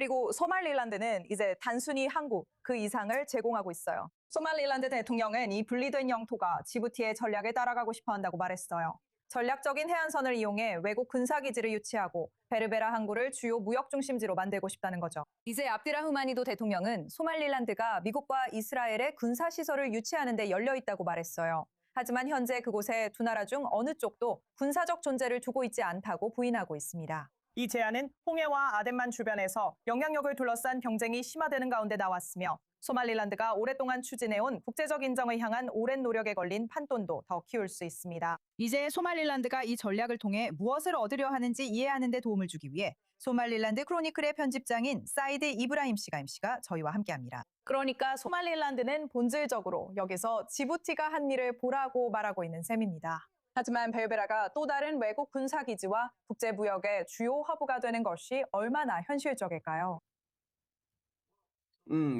그리고 소말릴란드는 이제 단순히 항구 그 이상을 제공하고 있어요. 소말릴란드 대통령은 이 분리된 영토가 지부티의 전략에 따라가고 싶어 한다고 말했어요. 전략적인 해안선을 이용해 외국 군사기지를 유치하고 베르베라 항구를 주요 무역 중심지로 만들고 싶다는 거죠. 이제 압디라흐마니도 대통령은 소말릴란드가 미국과 이스라엘의 군사시설을 유치하는 데 열려 있다고 말했어요. 하지만 현재 그곳에 두 나라 중 어느 쪽도 군사적 존재를 두고 있지 않다고 부인하고 있습니다. 이 제안은 홍해와 아덴만 주변에서 영향력을 둘러싼 경쟁이 심화되는 가운데 나왔으며 소말릴란드가 오랫동안 추진해온 국제적 인정을 향한 오랜 노력에 걸린 판돈도 더 키울 수 있습니다. 이제 소말릴란드가 이 전략을 통해 무엇을 얻으려 하는지 이해하는 데 도움을 주기 위해 소말릴란드 크로니클의 편집장인 사이드 이브라힘 씨가 MC가 저희와 함께합니다. 그러니까 소말릴란드는 본질적으로 여기서 지부티가 한 일을 보라고 말하고 있는 셈입니다. 하지만 베르베라가 또 다른 외국 군사기지와 국제무역의 주요 허브가 되는 것이 얼마나 현실적일까요?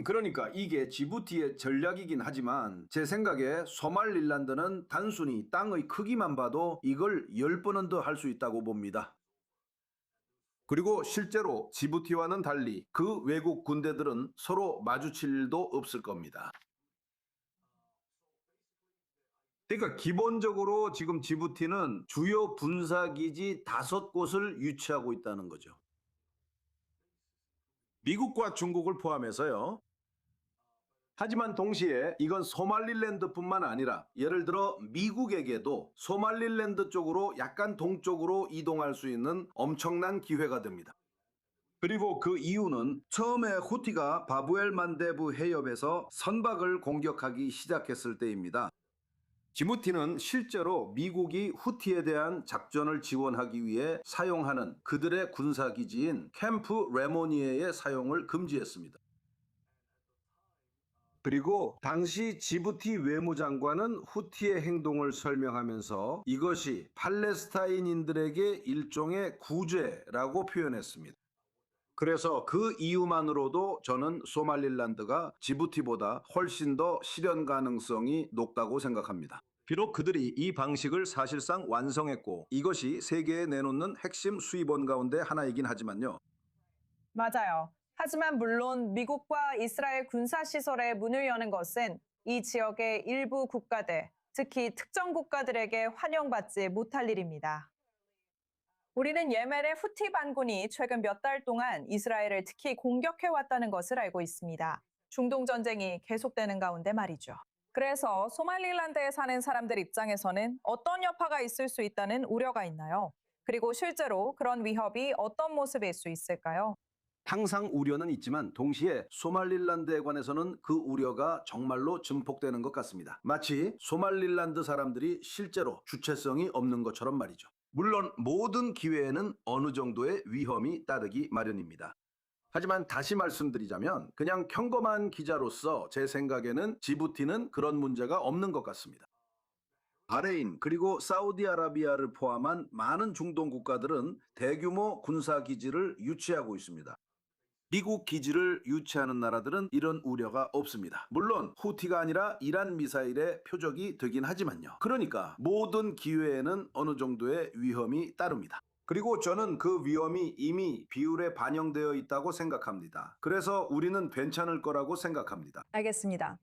그러니까 이게 지부티의 전략이긴 하지만 제 생각에 소말릴란드는 단순히 땅의 크기만 봐도 이걸 10번은 더 할 수 있다고 봅니다. 그리고 실제로 지부티와는 달리 그 외국 군대들은 서로 마주칠 일도 없을 겁니다. 그러니까 기본적으로 지금 지부티는 주요 군사기지 5곳을 유치하고 있다는 거죠. 미국과 중국을 포함해서요. 하지만 동시에 이건 소말릴랜드뿐만 아니라 예를 들어 미국에게도 소말릴랜드 쪽으로 약간 동쪽으로 이동할 수 있는 엄청난 기회가 됩니다. 그리고 그 이유는 처음에 후티가 바브엘 만데브 해협에서 선박을 공격하기 시작했을 때입니다. 지부티는 실제로 미국이 후티에 대한 작전을 지원하기 위해 사용하는 그들의 군사기지인 캠프 레모니에의 사용을 금지했습니다. 그리고 당시 지부티 외무장관은 후티의 행동을 설명하면서 이것이 팔레스타인인들에게 일종의 구제라고 표현했습니다. 그래서 그 이유만으로도 저는 소말릴란드가 지부티보다 훨씬 더 실현 가능성이 높다고 생각합니다. 비록 그들이 이 방식을 사실상 완성했고 이것이 세계에 내놓는 핵심 수입원 가운데 하나이긴 하지만요. 맞아요. 하지만 물론 미국과 이스라엘 군사시설에 문을 여는 것은 이 지역의 일부 국가들, 특히 특정 국가들에게 환영받지 못할 일입니다. 우리는 예멘의 후티 반군이 최근 몇 달 동안 이스라엘을 특히 공격해왔다는 것을 알고 있습니다. 중동 전쟁이 계속되는 가운데 말이죠. 그래서 소말릴란드에 사는 사람들 입장에서는 어떤 여파가 있을 수 있다는 우려가 있나요? 그리고 실제로 그런 위협이 어떤 모습일 수 있을까요? 항상 우려는 있지만 동시에 소말릴란드에 관해서는 그 우려가 정말로 증폭되는 것 같습니다. 마치 소말릴란드 사람들이 실제로 주체성이 없는 것처럼 말이죠. 물론 모든 기회에는 어느 정도의 위험이 따르기 마련입니다. 하지만 다시 말씀드리자면 그냥 평범한 기자로서 제 생각에는 지부티는 그런 문제가 없는 것 같습니다. 바레인 그리고 사우디아라비아를 포함한 많은 중동 국가들은 대규모 군사기지를 유치하고 있습니다. 미국 기지를 유치하는 나라들은 이런 우려가 없습니다. 물론 후티가 아니라 이란 미사일의 표적이 되긴 하지만요. 그러니까 모든 기회에는 어느 정도의 위험이 따릅니다. 그리고 저는 그 위험이 이미 비율에 반영되어 있다고 생각합니다. 그래서 우리는 괜찮을 거라고 생각합니다. 알겠습니다.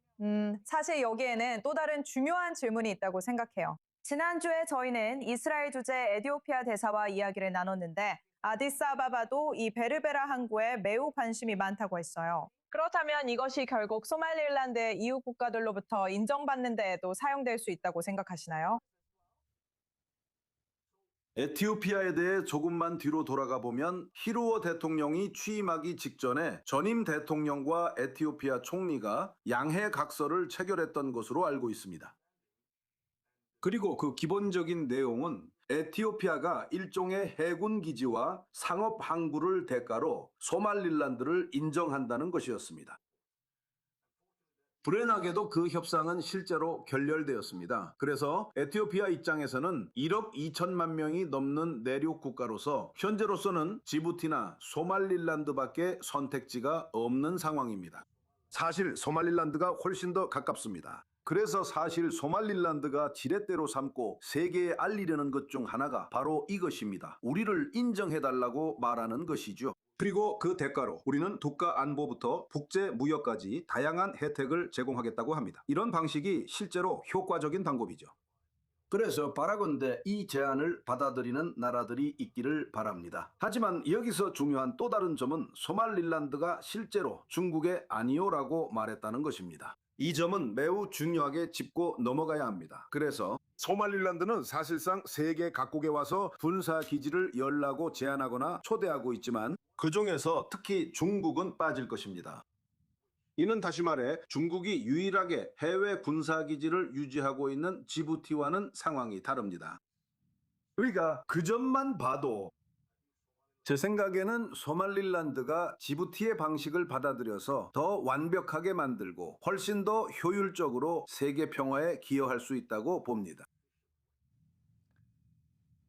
사실 여기에는 또 다른 중요한 질문이 있다고 생각해요. 지난주에 저희는 이스라엘 주재 에티오피아 대사와 이야기를 나눴는데 아디스아바바도 이 베르베라 항구에 매우 관심이 많다고 했어요. 그렇다면 이것이 결국 소말릴란드의 이웃 국가들로부터 인정받는 데에도 사용될 수 있다고 생각하시나요? 에티오피아에 대해 조금만 뒤로 돌아가 보면 히루오 대통령이 취임하기 직전에 전임 대통령과 에티오피아 총리가 양해 각서를 체결했던 것으로 알고 있습니다. 그리고 그 기본적인 내용은 에티오피아가 일종의 해군 기지와 상업 항구를 대가로 소말릴란드를 인정한다는 것이었습니다. 불행하게도 그 협상은 실제로 결렬되었습니다. 그래서 에티오피아 입장에서는 1억 2천만 명이 넘는 내륙 국가로서 현재로서는 지부티나 소말릴란드밖에 선택지가 없는 상황입니다. 사실 소말릴란드가 훨씬 더 가깝습니다. 그래서 사실 소말릴란드가 지렛대로 삼고 세계에 알리려는 것 중 하나가 바로 이것입니다. 우리를 인정해달라고 말하는 것이죠. 그리고 그 대가로 우리는 국가 안보부터 국제 무역까지 다양한 혜택을 제공하겠다고 합니다. 이런 방식이 실제로 효과적인 방법이죠. 그래서 바라건대 이 제안을 받아들이는 나라들이 있기를 바랍니다. 하지만 여기서 중요한 또 다른 점은 소말릴란드가 실제로 중국의 아니오라고 말했다는 것입니다. 이 점은 매우 중요하게 짚고 넘어가야 합니다. 그래서 소말릴란드는 사실상 세계 각국에 와서 군사 기지를 열라고 제안하거나 초대하고 있지만 그 중에서 특히 중국은 빠질 것입니다. 이는 다시 말해 중국이 유일하게 해외 군사기지를 유지하고 있는 지부티와는 상황이 다릅니다. 우리가 그 점만 봐도 제 생각에는 소말릴란드가 지부티의 방식을 받아들여서 더 완벽하게 만들고 훨씬 더 효율적으로 세계 평화에 기여할 수 있다고 봅니다.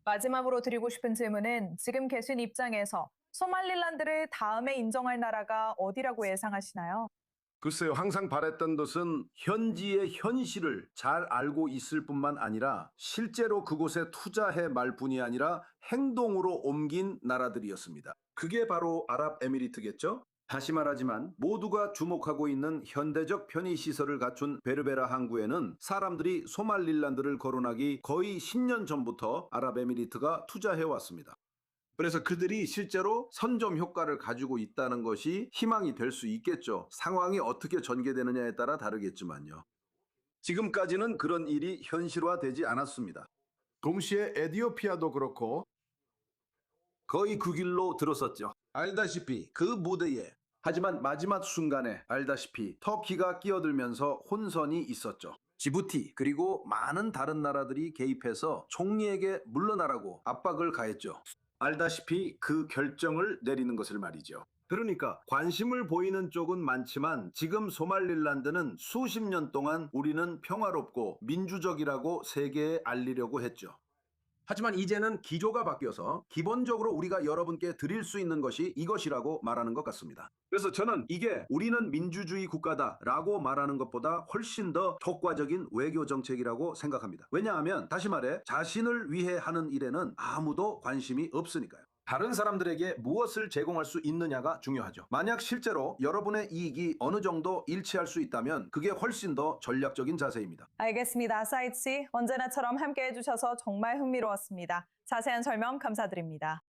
마지막으로 드리고 싶은 질문은 지금 계신 입장에서 소말릴란드를 다음에 인정할 나라가 어디라고 예상하시나요? 글쎄요, 항상 바랬던 것은 현지의 현실을 잘 알고 있을 뿐만 아니라 실제로 그곳에 투자해 말 뿐이 아니라 행동으로 옮긴 나라들이었습니다. 그게 바로 아랍에미리트겠죠? 다시 말하지만 모두가 주목하고 있는 현대적 편의시설을 갖춘 베르베라 항구에는 사람들이 소말릴란드를 거론하기 거의 10년 전부터 아랍에미리트가 투자해 왔습니다. 그래서 그들이 실제로 선점 효과를 가지고 있다는 것이 희망이 될 수 있겠죠. 상황이 어떻게 전개되느냐에 따라 다르겠지만요. 지금까지는 그런 일이 현실화되지 않았습니다. 동시에 에티오피아도 그렇고 거의 그 길로 들어섰죠. 알다시피 그 무대에 하지만 마지막 순간에 알다시피 터키가 끼어들면서 혼선이 있었죠. 지부티 그리고 많은 다른 나라들이 개입해서 총리에게 물러나라고 압박을 가했죠. 알다시피 그 결정을 내리는 것을 말이죠. 그러니까 관심을 보이는 쪽은 많지만 지금 소말릴란드는 수십 년 동안 우리는 평화롭고 민주적이라고 세계에 알리려고 했죠. 하지만 이제는 기조가 바뀌어서 기본적으로 우리가 여러분께 드릴 수 있는 것이 이것이라고 말하는 것 같습니다. 그래서 저는 이게 우리는 민주주의 국가다라고 말하는 것보다 훨씬 더 효과적인 외교 정책이라고 생각합니다. 왜냐하면 다시 말해 자신을 위해 하는 일에는 아무도 관심이 없으니까요. 다른 사람들에게 무엇을 제공할 수 있느냐가 중요하죠. 만약 실제로 여러분의 이익이 어느 정도 일치할 수 있다면 그게 훨씬 더 전략적인 자세입니다. 알겠습니다. 사이드 씨, 언제나처럼 함께 해주셔서 정말 흥미로웠습니다. 자세한 설명 감사드립니다.